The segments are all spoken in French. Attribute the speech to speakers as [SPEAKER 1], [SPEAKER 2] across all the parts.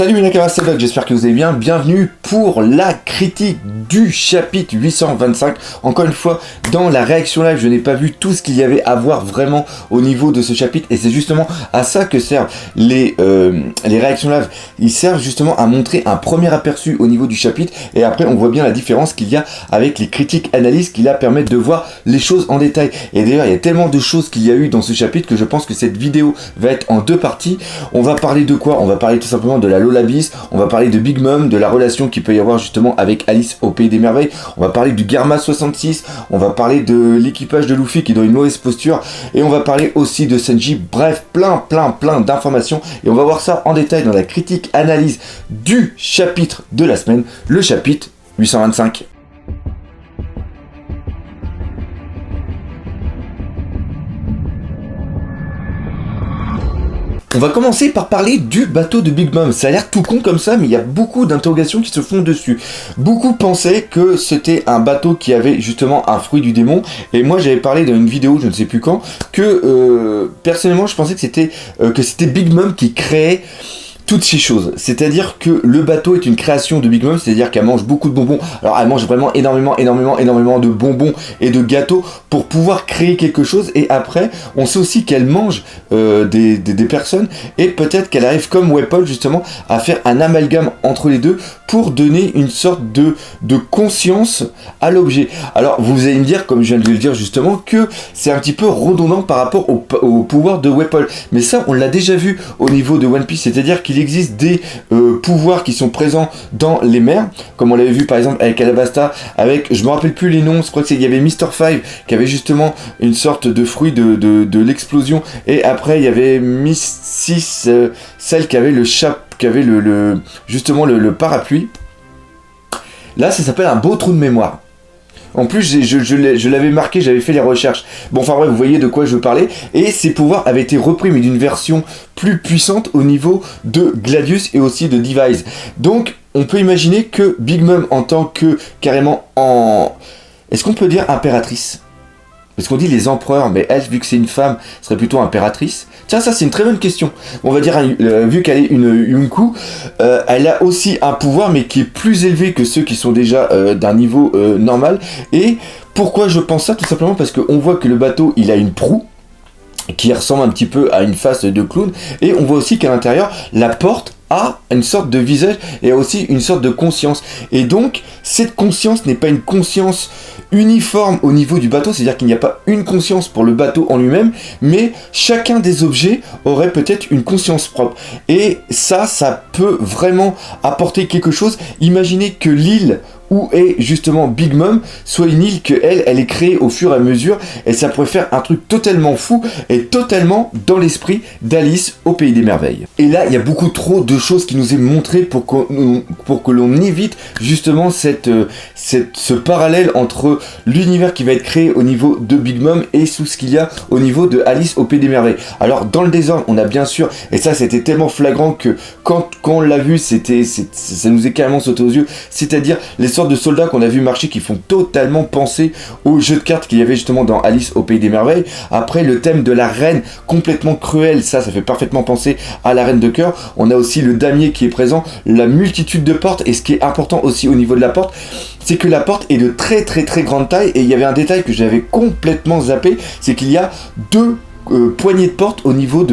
[SPEAKER 1] Salut mes Nakamas, c'est Doc, j'espère que vous allez bien. Bienvenue pour la critique du chapitre 825. Encore une fois, dans la réaction live, je n'ai pas vu tout ce qu'il y avait à voir vraiment au niveau de ce chapitre. Et c'est justement à ça que servent les réactions live. Ils servent justement à montrer un premier aperçu au niveau du chapitre. Et après, on voit bien la différence qu'il y a avec les critiques analyses qui là permettent de voir les choses en détail. Et d'ailleurs, il y a tellement de choses qu'il y a eu dans ce chapitre que je pense que cette vidéo va être en deux parties. On va parler de quoi? On va parler tout simplement de la Lolabis, on va parler de Big Mom, de la relation qu'il peut y avoir justement avec Alice au Pays des Merveilles, on va parler du Garma 66, on va parler de l'équipage de Luffy qui est dans une mauvaise posture, et on va parler aussi de Sanji. Bref, plein d'informations, et on va voir ça en détail dans la critique analyse du chapitre de la semaine, le chapitre 825. On va commencer par parler du bateau de Big Mom. Ça a l'air tout con comme ça, mais il y a beaucoup d'interrogations qui se font dessus. Beaucoup pensaient que c'était un bateau qui avait justement un fruit du démon. Et moi, j'avais parlé dans une vidéo, je ne sais plus quand, que personnellement, je pensais que c'était Big Mom qui créait toutes ces choses, c'est-à-dire que le bateau est une création de Big Mom, c'est-à-dire qu'elle mange beaucoup de bonbons. Alors elle mange vraiment énormément de bonbons et de gâteaux pour pouvoir créer quelque chose. Et après, on sait aussi qu'elle mange des personnes, et peut-être qu'elle arrive comme Wapol justement à faire un amalgame entre les deux pour donner une sorte de conscience à l'objet. Alors vous allez me dire, comme je viens de le dire justement, que c'est un petit peu redondant par rapport au pouvoir de Wapol, mais ça on l'a déjà vu au niveau de One Piece, c'est-à-dire qu'il existe des pouvoirs qui sont présents dans les mers, comme on l'avait vu par exemple avec Alabasta, avec, je me rappelle plus les noms, je crois qu'il y avait Mr. Five qui avait justement une sorte de fruit de l'explosion, et après il y avait Miss 6, celle qui avait le qui avait justement le parapluie. Là ça s'appelle un beau trou de mémoire. En plus, je l'avais marqué, j'avais fait les recherches. Bon, enfin bref, vous voyez de quoi je veux parler. Et ces pouvoirs avaient été repris, mais d'une version plus puissante au niveau de Gladius et aussi de Device. Donc, on peut imaginer que Big Mom, en tant que carrément est-ce qu'on peut dire impératrice? Parce qu'on dit les empereurs, mais elle, vu que c'est une femme, serait plutôt impératrice. Tiens, ça c'est une très bonne question. On va dire, vu qu'elle est une Yunko, elle a aussi un pouvoir, mais qui est plus élevé que ceux qui sont déjà d'un niveau normal. Et pourquoi je pense ça? Tout simplement parce qu'on voit que le bateau, il a une proue qui ressemble un petit peu à une face de clown. Et on voit aussi qu'à l'intérieur, la porte a une sorte de visage et aussi une sorte de conscience. Et donc, cette conscience n'est pas une conscience uniforme au niveau du bateau, c'est-à-dire qu'il n'y a pas une conscience pour le bateau en lui-même, mais chacun des objets aurait peut-être une conscience propre. Et ça peut vraiment apporter quelque chose. Imaginez que l'île où est justement Big Mom soit une île que elle est créée au fur et à mesure, et ça pourrait faire un truc totalement fou et totalement dans l'esprit d'Alice au Pays des Merveilles. Et là, il y a beaucoup trop de choses qui nous est montré pour que l'on évite justement ce parallèle entre l'univers qui va être créé au niveau de Big Mom et tout ce qu'il y a au niveau de Alice au Pays des Merveilles. Alors dans le désordre, on a bien sûr, et ça c'était tellement flagrant que quand on l'a vu, ça nous est carrément sauté aux yeux, c'est-à-dire les sortes de soldats qu'on a vu marcher qui font totalement penser au jeu de cartes qu'il y avait justement dans Alice au Pays des Merveilles. Après, le thème de la reine complètement cruelle, ça fait parfaitement penser à la reine de cœur. On a aussi le damier qui est présent, la multitude de portes, et ce qui est important aussi au niveau de la porte, c'est que la porte est de très grande taille. Et il y avait un détail que j'avais complètement zappé, c'est qu'il y a deux poignée de porte au niveau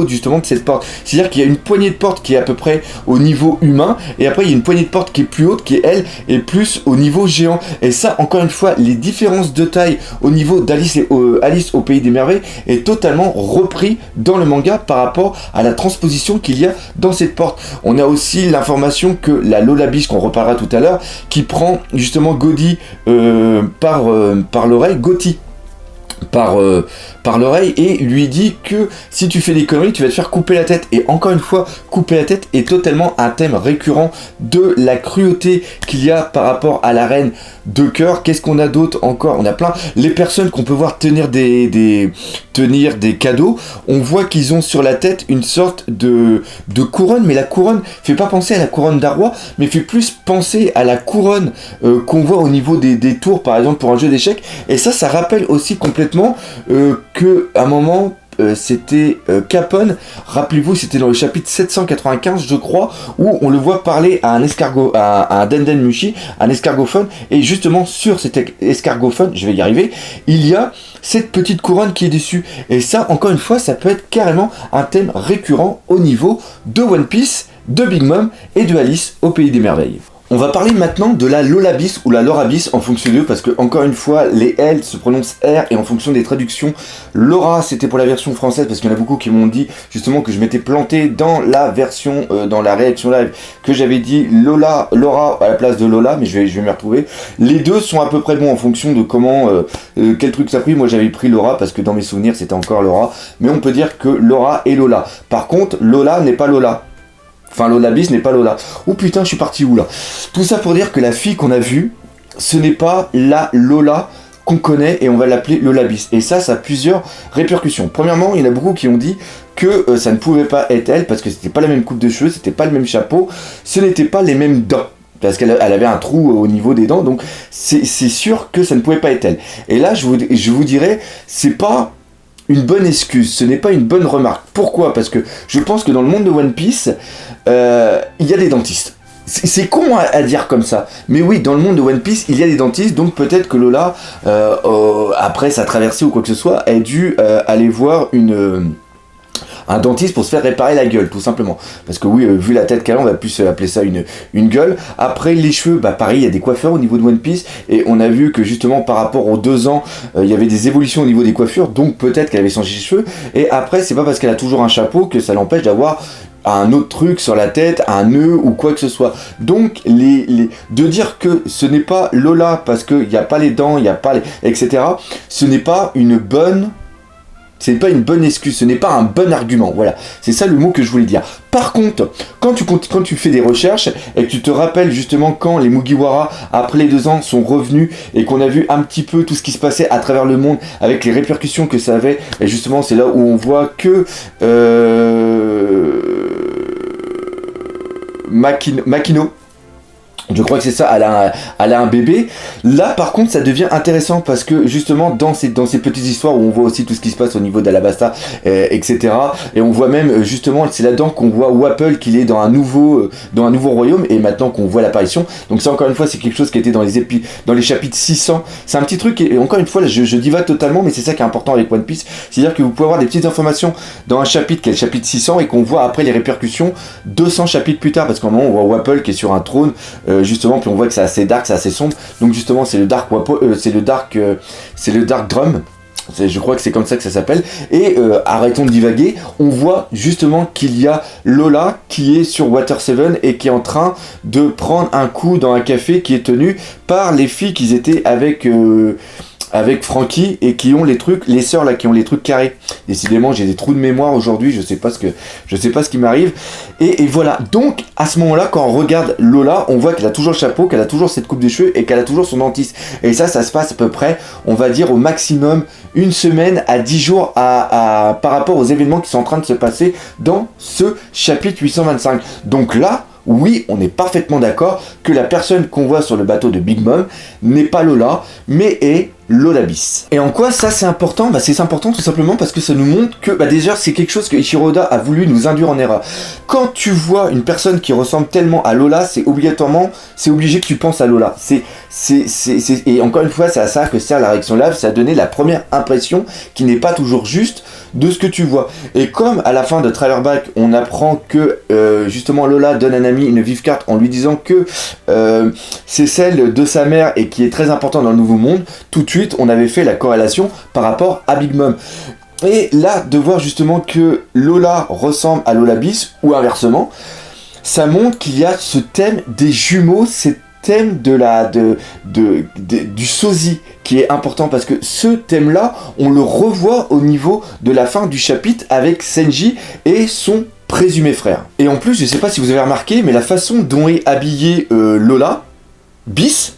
[SPEAKER 1] justement de cette porte. C'est-à-dire qu'il y a une poignée de porte qui est à peu près au niveau humain, et après il y a une poignée de porte qui est plus haute, qui elle est plus au niveau géant. Et ça, encore une fois, les différences de taille au niveau d'Alice Alice au Pays des Merveilles est totalement repris dans le manga par rapport à la transposition qu'il y a dans cette porte. On a aussi l'information que la Lolabis, qu'on reparlera tout à l'heure, qui prend justement Gotti par l'oreille, Gotti par l'oreille, et lui dit que si tu fais des conneries, tu vas te faire couper la tête. Et encore une fois, couper la tête est totalement un thème récurrent de la cruauté qu'il y a par rapport à la reine de cœur. Qu'est-ce qu'on a d'autre encore? On a plein. Les personnes qu'on peut voir tenir des cadeaux, on voit qu'ils ont sur la tête une sorte de couronne, mais la couronne fait pas penser à la couronne d'un roi, mais fait plus penser à la couronne qu'on voit au niveau des tours, par exemple, pour un jeu d'échecs. Et ça rappelle aussi complètement que à un moment, c'était Capone, rappelez-vous, c'était dans le chapitre 795 je crois, où on le voit parler à un escargot, à un Denden Mushi, un escargophone, et justement sur cet escargophone, je vais y arriver, il y a cette petite couronne qui est dessus, et ça, encore une fois, ça peut être carrément un thème récurrent au niveau de One Piece, de Big Mom et de Alice au Pays des Merveilles. On va parler maintenant de la Lolabis ou la Lorabis en fonction d'eux, parce que encore une fois les L se prononcent R, et en fonction des traductions, Laura c'était pour la version française, parce qu'il y en a beaucoup qui m'ont dit justement que je m'étais planté dans la version, dans la réaction live, que j'avais dit Laura à la place de Lola, mais je vais m'y retrouver. Les deux sont à peu près bons en fonction de comment, quel truc ça a pris. Moi j'avais pris Laura parce que dans mes souvenirs c'était encore Laura, mais on peut dire que Laura est Lola. Par contre Lola n'est pas Lola. Enfin, Lolabis n'est pas Lola. Oh putain, je suis parti où là? Tout ça pour dire que la fille qu'on a vue, ce n'est pas la Lola qu'on connaît et on va l'appeler Lolabis. Et ça a plusieurs répercussions. Premièrement, il y en a beaucoup qui ont dit que ça ne pouvait pas être elle parce que c'était pas la même coupe de cheveux, c'était pas le même chapeau, ce n'était pas les mêmes dents. Parce qu'elle avait un trou au niveau des dents, donc c'est sûr que ça ne pouvait pas être elle. Et là, je vous dirais, c'est pas une bonne excuse, ce n'est pas une bonne remarque. Pourquoi? Parce que je pense que dans le monde de One Piece, il y a des dentistes. C'est con à dire comme ça, mais oui, dans le monde de One Piece, il y a des dentistes, donc peut-être que Lola, après sa traversée ou quoi que ce soit, a dû aller voir un dentiste pour se faire réparer la gueule, tout simplement. Parce que oui, vu la tête qu'elle a, on va plus appeler ça une gueule. Après, les cheveux, bah pareil, il y a des coiffeurs au niveau de One Piece, et on a vu que justement par rapport aux 2 ans, il y avait des évolutions au niveau des coiffures, donc peut-être qu'elle avait changé les cheveux, et après, c'est pas parce qu'elle a toujours un chapeau que ça l'empêche d'avoir un autre truc sur la tête, un nœud ou quoi que ce soit. Donc, de dire que ce n'est pas Lola parce qu'il n'y a pas les dents, il n'y a pas etc., ce n'est pas une bonne... C'est pas une bonne excuse, ce n'est pas un bon argument, voilà. C'est ça le mot que je voulais dire. Par contre, quand tu fais des recherches et que tu te rappelles justement quand les Mugiwara, après les 2 ans, sont revenus et qu'on a vu un petit peu tout ce qui se passait à travers le monde avec les répercussions que ça avait, et justement c'est là où on voit que Makino, je crois que c'est ça, elle a un bébé. Là, par contre, ça devient intéressant parce que justement, dans ces petites histoires où on voit aussi tout ce qui se passe au niveau d'Alabasta, etc. Et on voit même, justement, c'est là-dedans qu'on voit Wapple qu'il est dans un nouveau royaume, et maintenant qu'on voit l'apparition. Donc ça, encore une fois, c'est quelque chose qui était dans les chapitres 600. C'est un petit truc, et encore une fois, là, je divague totalement, mais c'est ça qui est important avec One Piece. C'est-à-dire que vous pouvez avoir des petites informations dans un chapitre qui est le chapitre 600 et qu'on voit après les répercussions 200 chapitres plus tard, parce qu'à un moment, on voit Wapple qui est sur un trône, justement, puis on voit que c'est assez dark, c'est assez sombre, donc justement c'est le dark drum, je crois que c'est comme ça que ça s'appelle, et arrêtons de divaguer, on voit justement qu'il y a Lola qui est sur Water 7 et qui est en train de prendre un coup dans un café qui est tenu par les filles qui étaient avec Frankie et qui ont les sœurs là qui ont les trucs carrés. Décidément, j'ai des trous de mémoire aujourd'hui, je sais pas ce qui m'arrive. Et voilà. Donc à ce moment-là, quand on regarde Lola, on voit qu'elle a toujours le chapeau, qu'elle a toujours cette coupe de cheveux et qu'elle a toujours son dentiste. Et ça se passe à peu près, on va dire au maximum 1 semaine à 10 jours par rapport aux événements qui sont en train de se passer dans ce chapitre 825. Donc là, oui, on est parfaitement d'accord que la personne qu'on voit sur le bateau de Big Mom n'est pas Lola, mais est Lolabis. Et en quoi ça c'est important? C'est important tout simplement parce que ça nous montre que déjà c'est quelque chose que Eiichiro Oda a voulu nous induire en erreur. Quand tu vois une personne qui ressemble tellement à Lola, c'est obligé que tu penses à Lola. Et encore une fois, c'est à ça que sert la réaction live, c'est à donner la première impression qui n'est pas toujours juste de ce que tu vois. Et comme à la fin de Trailer Back, on apprend que justement Lola donne à Nami une vive carte en lui disant que c'est celle de sa mère et qui est très importante dans le Nouveau Monde, tout de suite on avait fait la corrélation par rapport à Big Mom. Et là, de voir justement que Lola ressemble à Lolabis, ou inversement, ça montre qu'il y a ce thème des jumeaux, c'est thème du sosie qui est important, parce que ce thème-là, on le revoit au niveau de la fin du chapitre avec Senji et son présumé frère. Et en plus, je sais pas si vous avez remarqué, mais la façon dont est habillée Lola, Bis,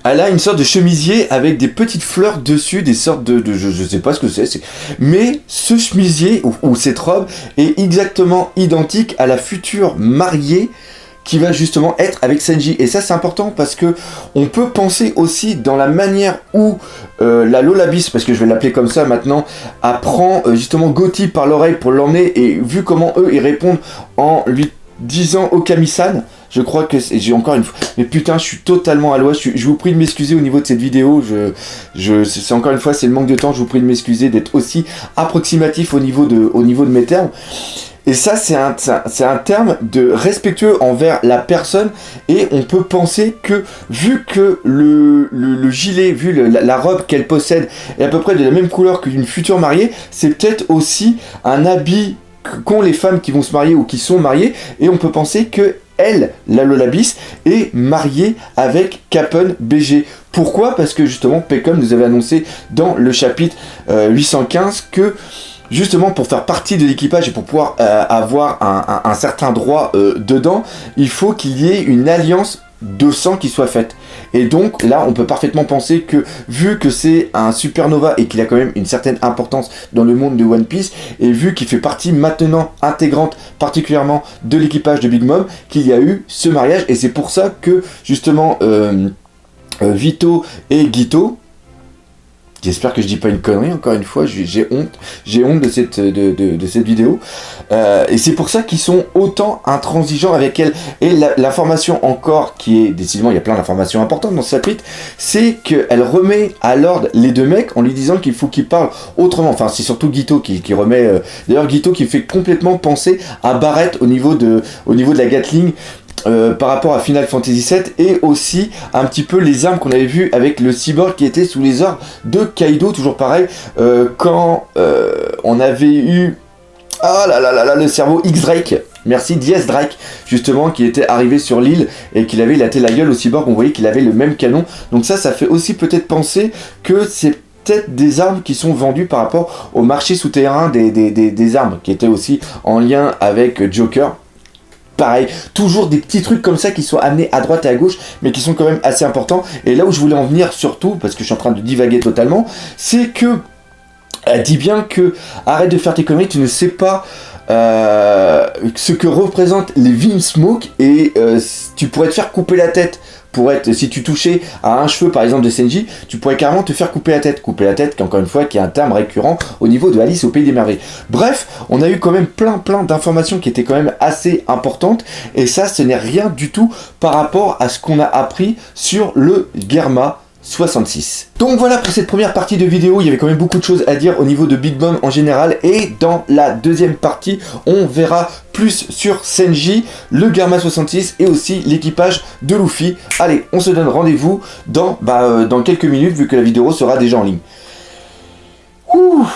[SPEAKER 1] elle a une sorte de chemisier avec des petites fleurs dessus, des sortes je sais pas ce que c'est, mais ce chemisier ou cette robe est exactement identique à la future mariée qui va justement être avec Sanji. Et ça c'est important parce que on peut penser aussi dans la manière où la Lolabis, parce que je vais l'appeler comme ça maintenant, apprend justement Gotti par l'oreille pour l'emmener, et vu comment eux ils répondent en lui disant Okami-san, je crois que j'ai encore une fois, mais putain je suis totalement à l'ouest, je vous prie de m'excuser au niveau de cette vidéo, c'est encore une fois c'est le manque de temps, je vous prie de m'excuser d'être aussi approximatif au niveau de mes termes. Et ça, c'est un terme de respectueux envers la personne, et on peut penser que, vu que le gilet, vu la robe qu'elle possède est à peu près de la même couleur qu'une future mariée, c'est peut-être aussi un habit qu'ont les femmes qui vont se marier ou qui sont mariées, et on peut penser que elle, la Lolabis, est mariée avec Cap'n BG. Pourquoi ? Parce que justement, Peckham nous avait annoncé dans le chapitre 815 que justement pour faire partie de l'équipage et pour pouvoir avoir un certain droit dedans, il faut qu'il y ait une alliance de sang qui soit faite. Et donc là on peut parfaitement penser que, vu que c'est un supernova et qu'il a quand même une certaine importance dans le monde de One Piece, et vu qu'il fait partie maintenant intégrante particulièrement de l'équipage de Big Mom, qu'il y a eu ce mariage. Et c'est pour ça que justement Vito et Gito, j'espère que je dis pas une connerie, encore une fois, j'ai honte de cette vidéo. Et c'est pour ça qu'ils sont autant intransigeants avec elle. Et l'information encore qui est, décidément il y a plein d'informations importantes dans ce chapitre, c'est qu'elle remet à l'ordre les deux mecs en lui disant qu'il faut qu'ils parlent autrement. Enfin c'est surtout Guito qui remet, d'ailleurs Guito qui fait complètement penser à Barrett au niveau de la Gatling. Par rapport à Final Fantasy VII, et aussi un petit peu les armes qu'on avait vues avec le cyborg qui était sous les ordres de Kaido, toujours pareil, quand on avait eu le cerveau X-Drake, merci, Diaz Drake, justement, qui était arrivé sur l'île et qu'il avait laté la gueule au cyborg. On voyait qu'il avait le même canon, donc ça fait aussi peut-être penser que c'est peut-être des armes qui sont vendues par rapport au marché souterrain des armes, qui était aussi en lien avec Joker. Pareil, toujours des petits trucs comme ça qui sont amenés à droite et à gauche, mais qui sont quand même assez importants. Et là où je voulais en venir surtout, parce que je suis en train de divaguer totalement, c'est que elle dit bien que arrête de faire tes conneries, tu ne sais pas ce que représentent les Vinsmoke, et tu pourrais te faire couper la tête. Si tu touchais à un cheveu par exemple de Sanji, tu pourrais carrément te faire couper la tête, qui encore une fois qui est un terme récurrent au niveau de Alice au Pays des Merveilles. Bref, on a eu quand même plein d'informations qui étaient quand même assez importantes, et ça ce n'est rien du tout par rapport à ce qu'on a appris sur le Germa 66. Donc voilà pour cette première partie de vidéo, il y avait quand même beaucoup de choses à dire au niveau de Big Mom en général, et dans la deuxième partie, on verra plus sur Sanji, le Germa 66 et aussi l'équipage de Luffy. Allez, on se donne rendez-vous dans quelques minutes, vu que la vidéo sera déjà en ligne. Ouh.